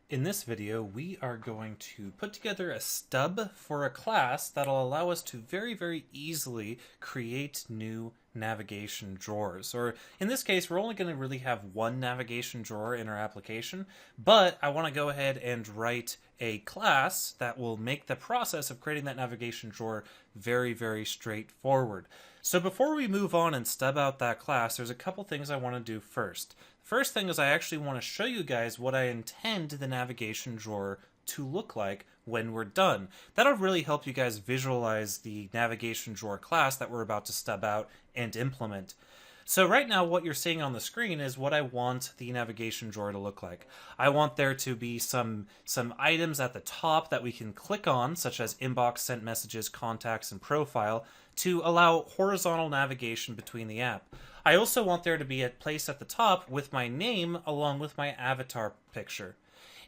In this video, we are going to put together a stub for a class that'll allow us to very easily create new navigation drawers. Or in this case, we're only going to really have one navigation drawer in our application, but I want to go ahead and write a class that will make the process of creating that navigation drawer very straightforward. So before we move on and stub out that class, there's a couple things I want to do first. First thing is I actually want to show you guys what I intend the navigation drawer to look like when we're done. That'll really help you guys visualize the navigation drawer class that we're about to stub out and implement. So right now what you're seeing on the screen is what I want the navigation drawer to look like. I want there to be some items at the top that we can click on, such as inbox, sent messages, contacts, and profile, to allow horizontal navigation between the app. I also want there to be a place at the top with my name along with my avatar picture.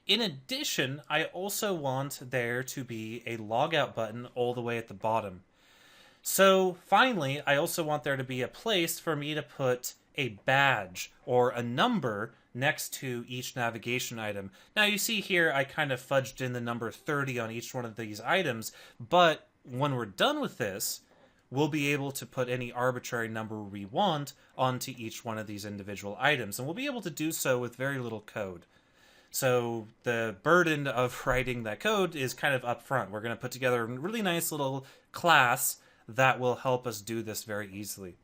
In addition, I also want there to be a logout button all the way at the bottom. So finally, I also want there to be a place for me to put a badge or a number next to each navigation item. Now you see here I kind of fudged in the number 30 on each one of these items, but when we're done with this, we'll be able to put any arbitrary number we want onto each one of these individual items, and we'll be able to do so with very little code. So the burden of writing that code is kind of up front. We're going to put together a really nice little class that will help us do this very easily.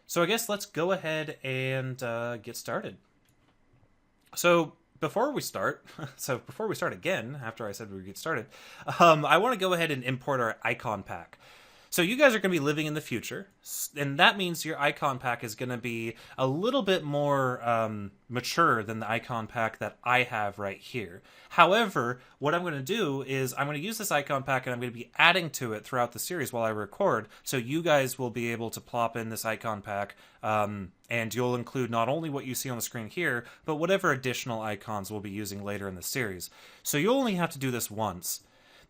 So I guess let's go ahead and get started. So before we start again, after I said we would get started, I want to go ahead and import our icon pack. So you guys are going to be living in the future, and that means your icon pack is going to be a little bit more mature than the icon pack that I have right here. However, what I'm going to do is I'm going to use this icon pack and I'm going to be adding to it throughout the series while I record, so you guys will be able to plop in this icon pack, and you'll include not only what you see on the screen here, but whatever additional icons we'll be using later in the series. So you'll only have to do this once.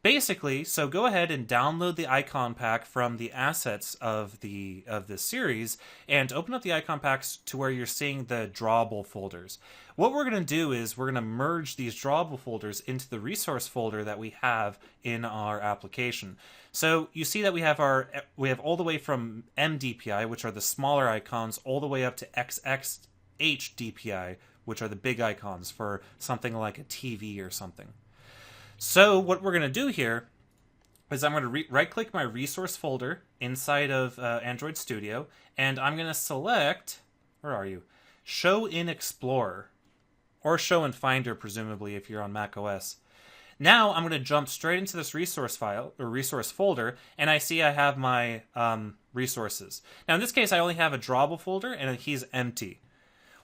Basically, so go ahead and download the icon pack from the assets of this series and open up the icon packs to where you're seeing the drawable folders. What we're going to do is we're going to merge these drawable folders into the resource folder that we have in our application. So you see that we have all the way from MDPI, which are the smaller icons, all the way up to XXHDPI, which are the big icons for something like a TV or something. So what we're going to do here is I'm going to right-click my resource folder inside of Android Studio, and I'm going to select, where are you? Show in Explorer, or Show in Finder, presumably, if you're on Mac OS. Now I'm going to jump straight into this resource file, or resource folder, and I see I have my resources. Now in this case, I only have a drawable folder, and he's empty.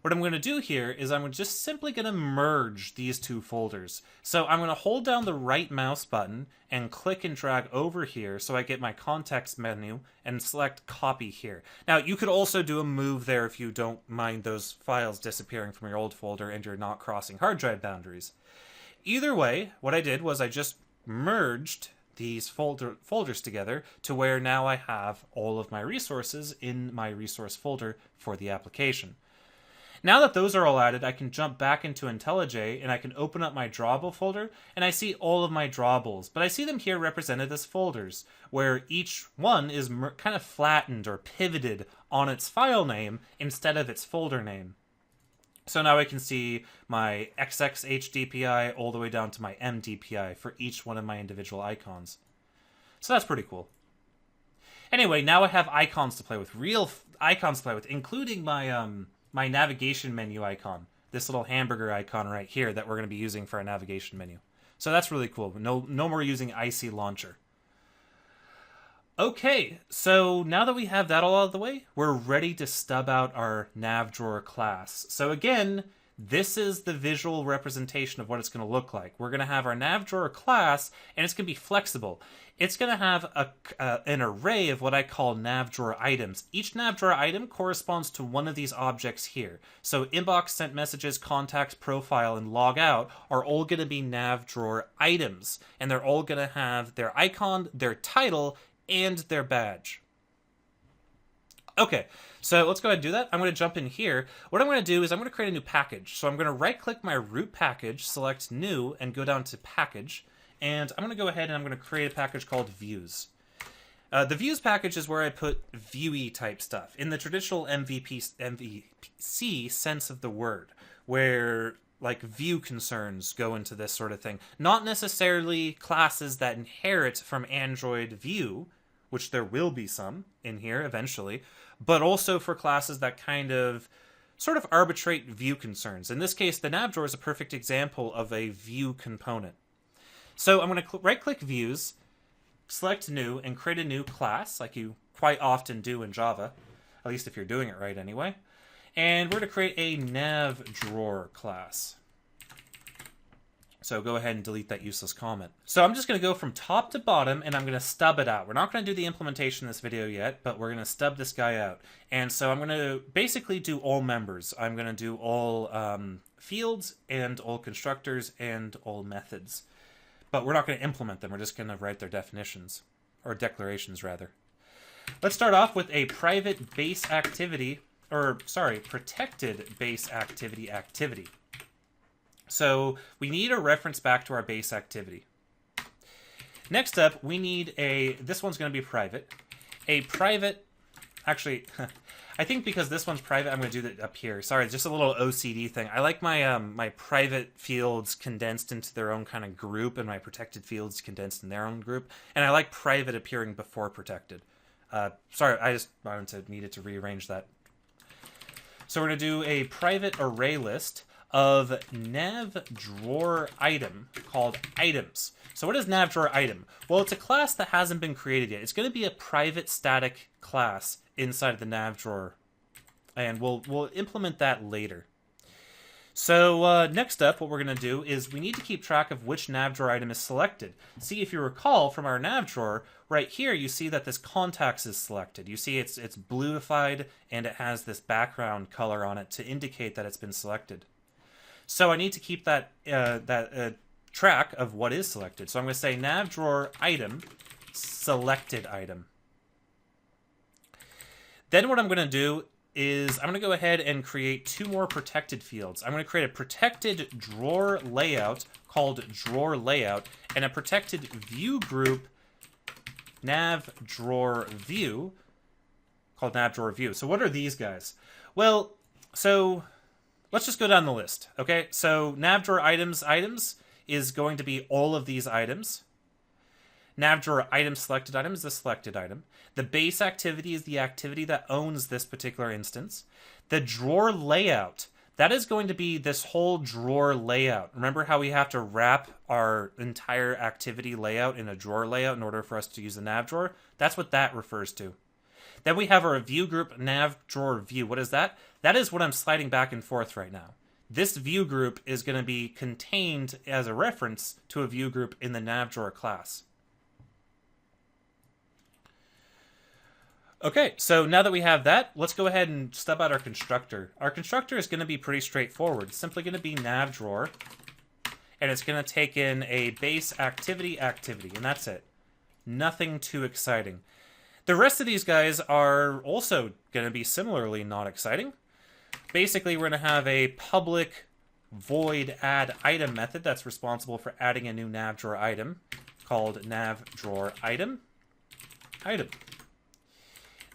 What I'm going to do here is I'm just simply going to merge these two folders. So I'm going to hold down the right mouse button and click and drag over here so I get my context menu and select copy here. Now you could also do a move there if you don't mind those files disappearing from your old folder and you're not crossing hard drive boundaries. Either way, what I did was I just merged these folders together to where now I have all of my resources in my resource folder for the application. Now that those are all added, I can jump back into IntelliJ and I can open up my drawable folder and I see all of my drawables, but I see them here represented as folders, where each one is kind of flattened or pivoted on its file name instead of its folder name. So now I can see my XXHDPI all the way down to my MDPI for each one of my individual icons. So that's pretty cool. Anyway, now I have icons to play with, real icons to play with, including my navigation menu icon, this little hamburger icon right here that we're going to be using for our navigation menu. So that's really cool. No more using Icy Launcher. Okay, so now that we have that all out of the way, we're ready to stub out our Nav Drawer class. So again, this is the visual representation of what it's going to look like. We're going to have our Nav Drawer class, and it's going to be flexible. It's going to have an array of what I call Nav Drawer items. Each Nav Drawer item corresponds to one of these objects here. So inbox, sent messages, contacts, profile, and logout are all going to be Nav Drawer items. And they're all going to have their icon, their title, and their badge. Okay, so let's go ahead and do that. I'm going to jump in here. What I'm going to do is I'm going to create a new package. So I'm going to right-click my root package, select New, and go down to Package. And I'm going to go ahead and I'm going to create a package called Views. The Views package is where I put viewy type stuff in the traditional MVC sense of the word, where like view concerns go into this sort of thing. Not necessarily classes that inherit from Android View, which there will be some in here eventually, but also for classes that kind of sort of arbitrate view concerns. In this case, the nav drawer is a perfect example of a view component. So I'm going to right-click Views, select New, and create a new class, like you quite often do in Java, at least if you're doing it right anyway. And we're going to create a Nav Drawer class. So go ahead and delete that useless comment. So I'm just going to go from top to bottom, and I'm going to stub it out. We're not going to do the implementation in this video yet, but we're going to stub this guy out. And so I'm going to basically do all members. I'm going to do all fields and all constructors and all methods. But we're not going to implement them. We're just going to write their definitions, or declarations rather. Let's start off with a private base activity, or sorry, protected base activity. So we need a reference back to our base activity. Next up, we need this one's going to be private. Actually, I think because this one's private, I'm going to do that up here. Sorry, just a little OCD thing. I like my my private fields condensed into their own kind of group, and my protected fields condensed in their own group. And I like private appearing before protected. Sorry, I needed to rearrange that. So we're going to do a private array list of nav drawer item called items. So what is nav drawer item? Well, it's a class that hasn't been created yet. It's going to be a private static class inside of the nav drawer, and we'll implement that later. So next up, what we're going to do is we need to keep track of which nav drawer item is selected. See, if you recall from our nav drawer, right here you see that this contacts is selected. You see it's bluified, and it has this background color on it to indicate that it's been selected. So I need to keep that track of what is selected. So I'm going to say nav drawer item selected item. Then what I'm going to do is I'm going to go ahead and create two more protected fields. I'm going to create a protected drawer layout called drawer layout, and a protected view group nav drawer view called nav drawer view. So what are these guys? Well, so let's just go down the list, okay? So nav drawer items is going to be all of these items. Nav drawer item selected item is the selected item. The base activity is the activity that owns this particular instance. The drawer layout, that is going to be this whole drawer layout. Remember how we have to wrap our entire activity layout in a drawer layout in order for us to use the nav drawer? That's what that refers to. Then we have our view group nav drawer view. What is that? That is what I'm sliding back and forth right now. This view group is going to be contained as a reference to a view group in the nav drawer class. Okay, so now that we have that, let's go ahead and stub out our constructor. Our constructor is going to be pretty straightforward. It's simply going to be nav drawer, and it's going to take in a base activity, and that's it. Nothing too exciting. The rest of these guys are also going to be similarly not exciting. Basically, we're going to have a public void add item method that's responsible for adding a new nav drawer item called nav drawer item.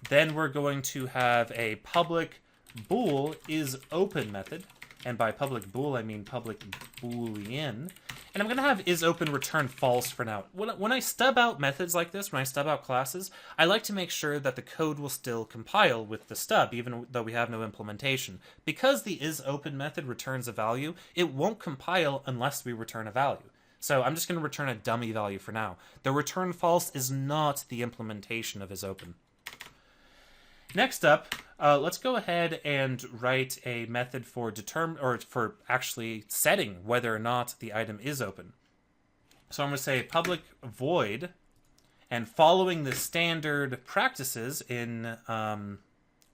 Then we're going to have a public bool is open method. And by public bool, I mean public boolean. And I'm going to have is open return false for now. When I stub out methods like this, when I stub out classes, I like to make sure that the code will still compile with the stub, even though we have no implementation. Because the is open method returns a value, it won't compile unless we return a value. So I'm just going to return a dummy value for now. The return false is not the implementation of is open. Next up, let's go ahead and write a method for for actually setting whether or not the item is open. So I'm going to say public void, and following the standard practices in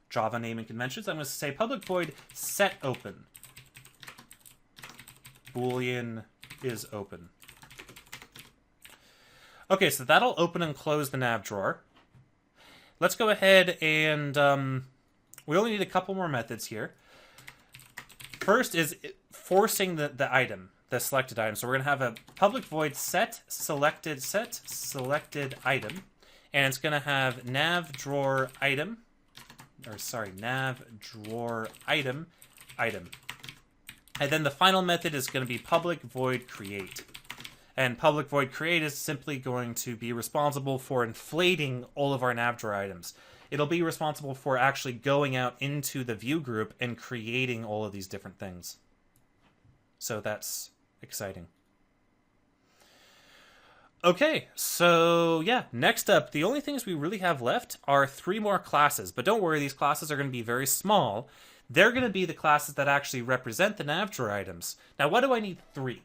Java naming conventions, I'm going to say public void set open. Boolean is open. Okay, so that'll open and close the nav drawer. let's go ahead and we only need a couple more methods here. First is forcing the item, the selected item. So we're going to have a public void set selected item, and it's going to have nav drawer item, nav drawer item. And then the final method is going to be public void create. And public void create is simply going to be responsible for inflating all of our nav drawer items. It'll be responsible for actually going out into the view group and creating all of these different things. So that's exciting. Okay, so yeah, next up, the only things we really have left are 3 more classes. But don't worry, these classes are going to be very small. They're going to be the classes that actually represent the nav drawer items. Now, why do I need 3?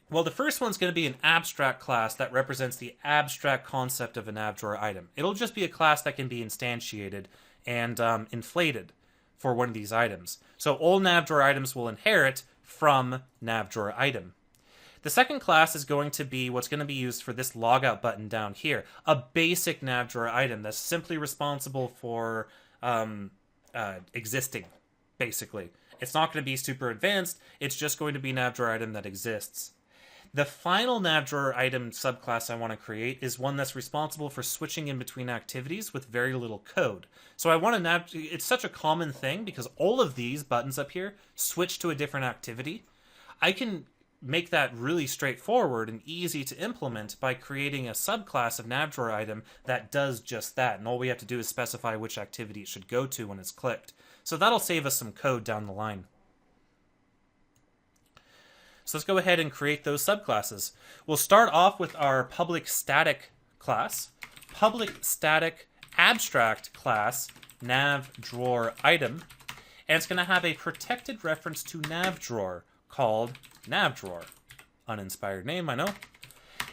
Well, the first one's going to be an abstract class that represents the abstract concept of a nav drawer item. It'll just be a class that can be instantiated and inflated for one of these items. So all nav drawer items will inherit from nav drawer item. The second class is going to be what's going to be used for this logout button down here, a basic nav drawer item that's simply responsible for existing, basically. It's not going to be super advanced, it's just going to be a nav drawer item that exists. The final nav drawer item subclass I want to create is one that's responsible for switching in between activities with very little code. So I want it's such a common thing because all of these buttons up here switch to a different activity. I can make that really straightforward and easy to implement by creating a subclass of nav drawer item that does just that. And all we have to do is specify which activity it should go to when it's clicked. So that'll save us some code down the line. So let's go ahead and create those subclasses. We'll start off with our public static class, public static abstract class, nav drawer item, and it's going to have a protected reference to nav drawer called nav drawer. Uninspired name, I know.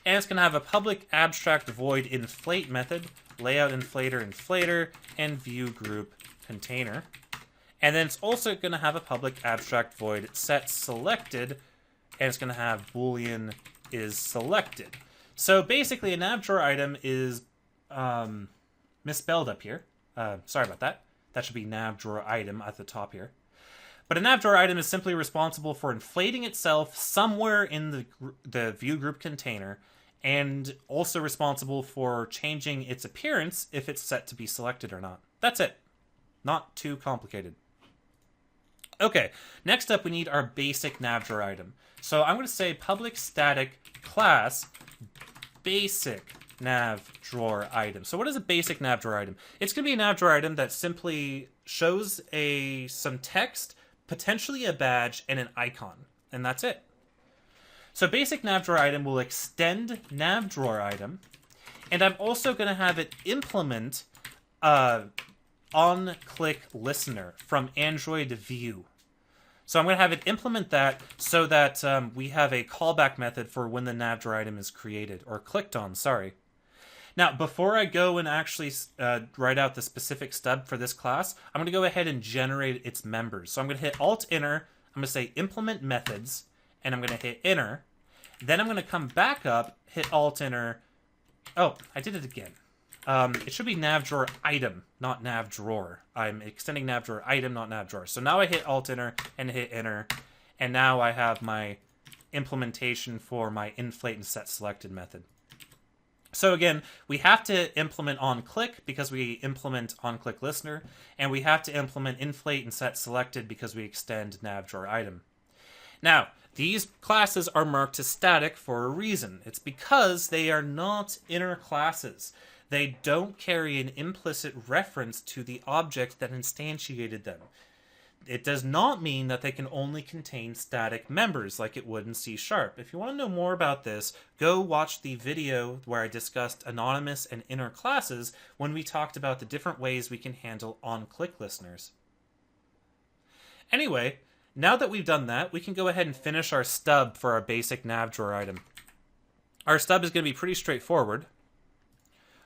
And it's going to have a public abstract void inflate method, layout inflator, and view group container. And then it's also going to have a public abstract void set selected, and it's going to have boolean is selected. So basically a nav drawer item is misspelled up here. Sorry about that. That should be nav drawer item at the top here. But a nav drawer item is simply responsible for inflating itself somewhere in the view group container, and also responsible for changing its appearance if it's set to be selected or not. That's it. Not too complicated. Okay, next up we need our basic nav drawer item. So I'm going to say public static class basic nav drawer item. So what is a basic nav drawer item? It's going to be a nav drawer item that simply shows some text, potentially a badge, and an icon. And that's it. So basic nav drawer item will extend nav drawer item. And I'm also going to have it implement on-click listener from Android View. So I'm going to have it implement that so that we have a callback method for when the nav drawer item is created, or clicked on, sorry. Now, before I go and actually write out the specific stub for this class, I'm going to go ahead and generate its members. So I'm going to hit Alt-Enter, I'm going to say implement methods, and I'm going to hit Enter. Then I'm going to come back up, hit Alt-Enter. Oh, I did it again. It should be nav drawer item, not nav drawer. I'm extending nav drawer item, not nav drawer. So now I hit Alt-Enter and hit Enter, and now I have my implementation for my inflate and set selected method. So again, we have to implement onClick because we implement onClick listener, and we have to implement inflate and set selected because we extend nav drawer item. Now, these classes are marked as static for a reason. It's because they are not inner classes. They don't carry an implicit reference to the object that instantiated them. It does not mean that they can only contain static members like it would in C#. If you want to know more about this, go watch the video where I discussed anonymous and inner classes when we talked about the different ways we can handle on-click listeners. Anyway, now that we've done that, we can go ahead and finish our stub for our basic nav drawer item. Our stub is going to be pretty straightforward.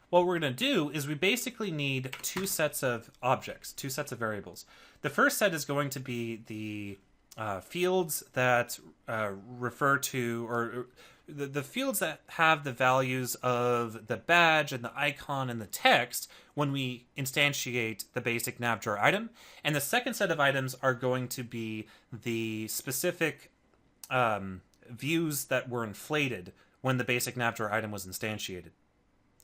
What we're going to do is we basically need 2 sets of objects, 2 sets of variables. The first set is going to be the fields that refer to, or the fields that have the values of the badge and the icon and the text when we instantiate the basic nav drawer item. And the second set of items are going to be the specific views that were inflated when the basic nav drawer item was instantiated.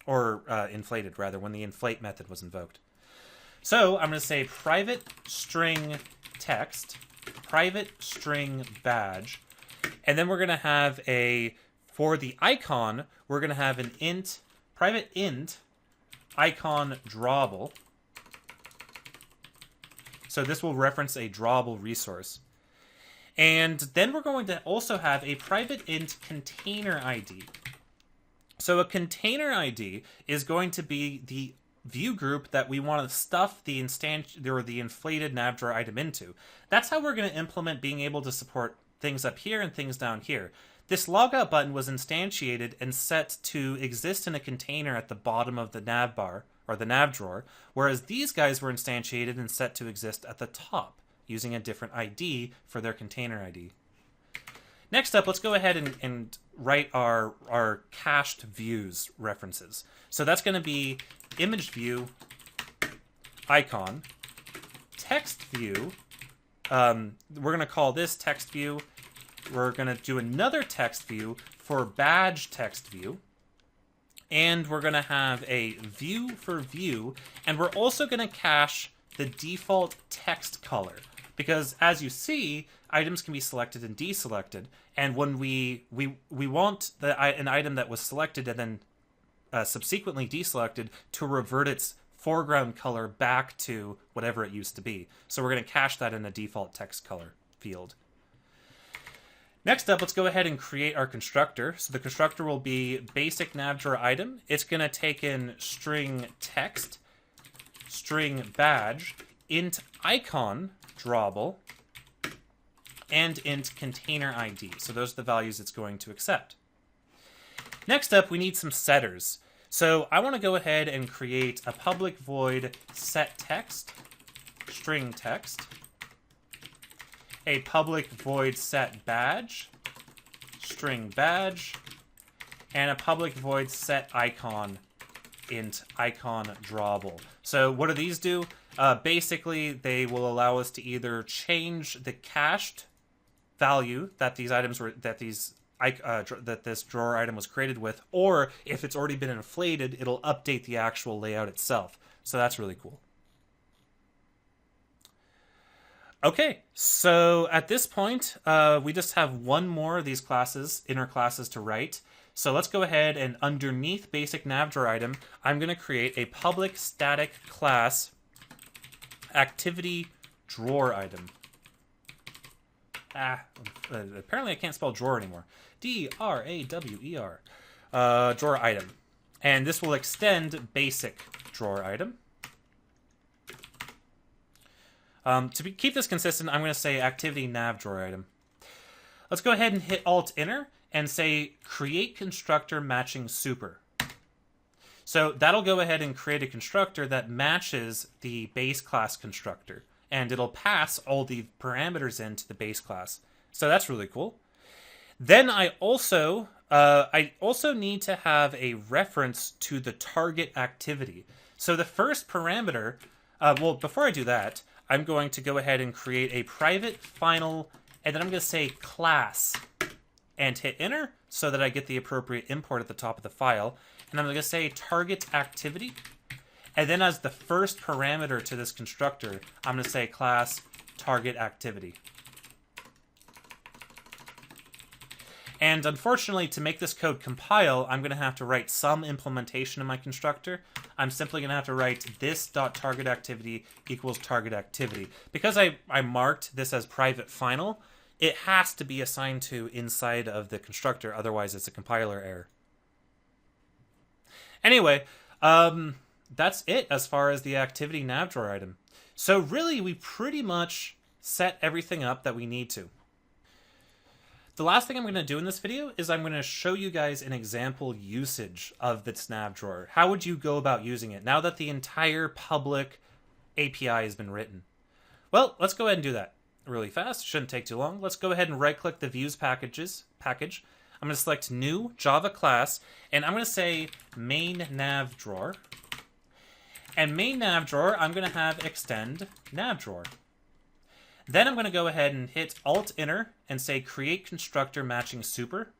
Or inflated, rather, when the inflate method was invoked. So I'm going to say private string text, private string badge, and then we're going to have for the icon, we're going to have an private int icon drawable. So this will reference a drawable resource. And then we're going to also have a private int container ID. So a container ID is going to be the view group that we want to stuff the inflated nav drawer item into. That's how we're going to implement being able to support things up here and things down here. This logout button was instantiated and set to exist in a container at the bottom of the nav bar, or the nav drawer, whereas these guys were instantiated and set to exist at the top, using a different ID for their container ID. Next up, let's go ahead and write our cached views references. So that's going to be image view, icon, text view. We're going to call this text view. We're going to do another text view for badge text view. And we're going to have a view for view. And we're also going to cache the default text color. Because as you see, items can be selected and deselected. And when we want an item that was selected and then subsequently deselected to revert its foreground color back to whatever it used to be. So we're going to cache that in a default text color field. Next up, let's go ahead and create our constructor. So the constructor will be basic nav drawer item. It's going to take in string text, string badge, int icon drawable, and int container ID. So those are the values it's going to accept. Next up, we need some setters. So I want to go ahead and create a public void set text, string text, a public void set badge, string badge, and a public void set icon, int icon drawable. So what do these do? Basically, they will allow us to either change the cached value that these items were that this drawer item was created with, or if it's already been inflated, it'll update the actual layout itself. So that's really cool. Okay, so at this point, we just have one more of these classes, inner classes, to write. So let's go ahead and underneath basic nav drawer item, I'm going to create a public static class activity drawer item. Apparently I can't spell drawer anymore. D-R-A-W-E-R. Drawer item. And this will extend basic drawer item. Keep this consistent, I'm going to say activity nav drawer item. Let's go ahead and hit Alt-Enter and say create constructor matching super. So that'll go ahead and create a constructor that matches the base class constructor. And it'll pass all the parameters into the base class. So that's really cool. Then I also need to have a reference to the target activity. So the first parameter, well, before I do that, I'm going to go ahead and create a private final, and then I'm going to say class, and hit enter so that I get the appropriate import at the top of the file. And I'm going to say target activity. And then as the first parameter to this constructor, I'm going to say class target activity. And unfortunately, to make this code compile, I'm going to have to write some implementation in my constructor. I'm simply going to have to write this.targetActivity equals target activity. Because I marked this as private final, it has to be assigned to inside of the constructor, otherwise it's a compiler error. Anyway, that's it as far as the activity nav drawer item. So really, we pretty much set everything up that we need to. The last thing I'm going to do in this video is I'm going to show you guys an example usage of this nav drawer. How would you go about using it now that the entire public API has been written? Well, let's go ahead and do that. really fast. Shouldn't take too long. Let's go ahead and right-click the Views package. I'm going to select New Java Class, and I'm going to say Main Nav Drawer. And Main Nav Drawer, I'm going to have extend Nav Drawer. Then I'm going to go ahead and hit Alt-Enter and say Create Constructor Matching Super.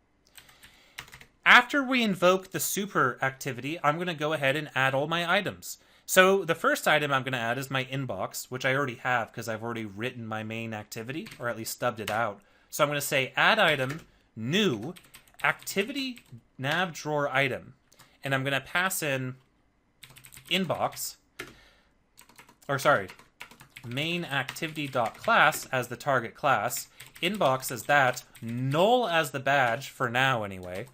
After we invoke the super activity, I'm going to go ahead and add all my items. So the first item I'm going to add is my inbox, which I already have because I've already written my main activity, or at least stubbed it out. So I'm going to say add item, new, activity nav drawer item. And I'm going to pass in inbox, or sorry, main activity.class as the target class, inbox as that, null as the badge for now anyway,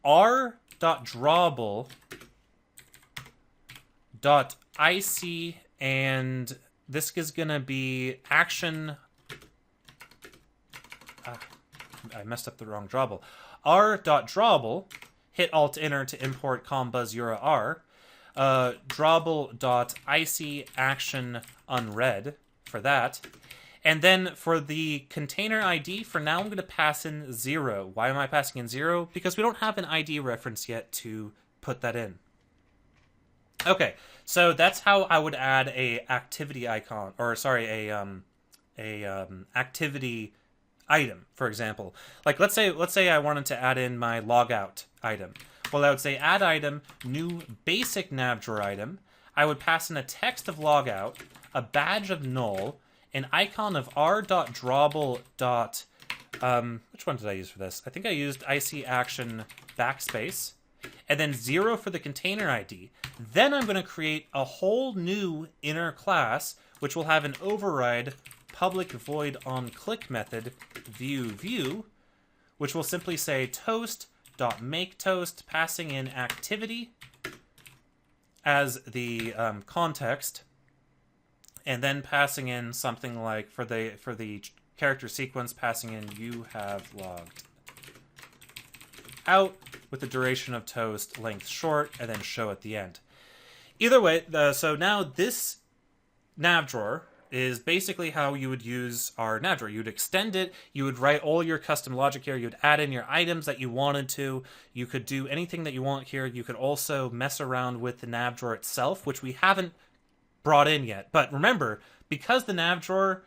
r.drawable .ic, and this is going to be action. I messed up the wrong drawable. r.drawable, hit Alt-Enter to import combuzzura r. Drawable.ic action unread for that. And then for the container ID, for now I'm going to pass in 0. Why am I passing in 0? Because we don't have an ID reference yet to put that in. Okay, so that's how I would add a activity icon, or sorry, activity item, for example. Like let's say I wanted to add in my logout item. Well, I would say add item, new basic nav drawer item. I would pass in a text of logout, a badge of null, an icon of r.drawable. Which one did I use for this? I think I used IC action backspace, and then 0 for the container ID. Then I'm going to create a whole new inner class, which will have an override public void on click method view, which will simply say toast.makeToast, passing in activity as the context, and then passing in something like for the character sequence, passing in you have logged out with the duration of toast, length short, and then show at the end. Either way, so now this nav drawer is basically how you would use our nav drawer. You would extend it, you would write all your custom logic here, you would add in your items that you wanted to, you could do anything that you want here. You could also mess around with the nav drawer itself, which we haven't brought in yet. But remember, because the nav drawer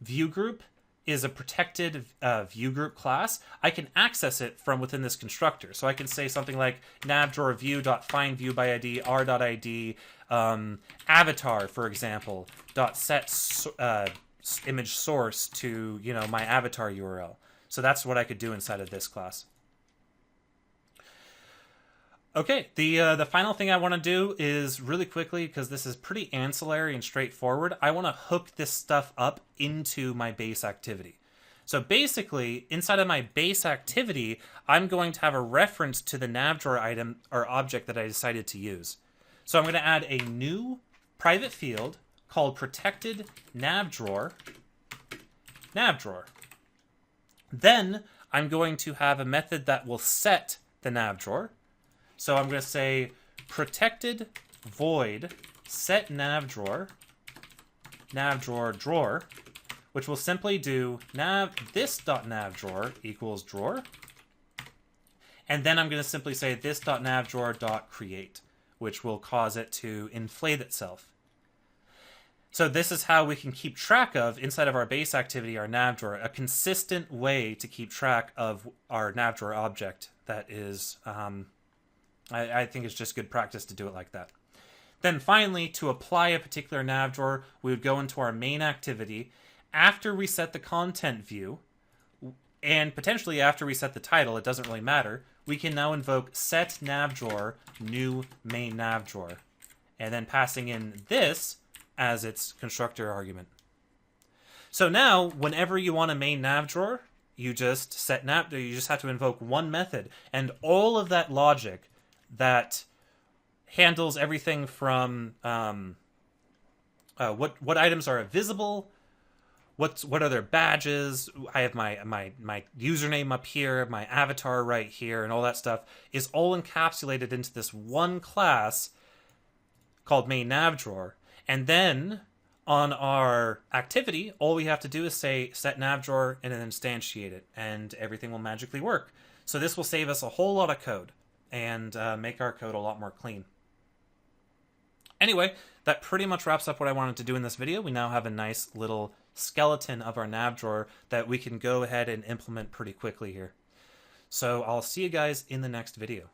view group is a protected view group class, I can access it from within this constructor. So I can say something like nav drawer view.find view by id r.id avatar, for example, .set image source to my avatar URL. So that's what I could do inside of this class. Okay, the final thing I want to do is really quickly, because this is pretty ancillary and straightforward, I want to hook this stuff up into my base activity. So basically, inside of my base activity, I'm going to have a reference to the nav drawer item or object that I decided to use. So I'm going to add a new private field called protected nav drawer. Then I'm going to have a method that will set the nav drawer. So I'm going to say protected void set nav drawer drawer, which will simply do this.nav drawer equals drawer. And then I'm going to simply say this.nav drawer .create, which will cause it to inflate itself. So this is how we can keep track of, inside of our base activity, our nav drawer, a consistent way to keep track of our nav drawer object that is... I think it's just good practice to do it like that. Then finally, to apply a particular nav drawer, we would go into our main activity. After we set the content view, and potentially after we set the title, it doesn't really matter, we can now invoke set nav drawer new main nav drawer, and then passing in this as its constructor argument. So now, whenever you want a main nav drawer, you just set nav. You just have to invoke one method, and all of that logic that handles everything from what items are visible, what are their badges, I have my username up here, my avatar right here, and all that stuff is all encapsulated into this one class called main nav drawer. And then On our activity, all we have to do is say set nav drawer and then instantiate it, and everything will magically work. So this will save us a whole lot of code and make our code a lot more clean. Anyway, that pretty much wraps up what I wanted to do in this video. We now have a nice little skeleton of our nav drawer that we can go ahead and implement pretty quickly here. So I'll see you guys in the next video.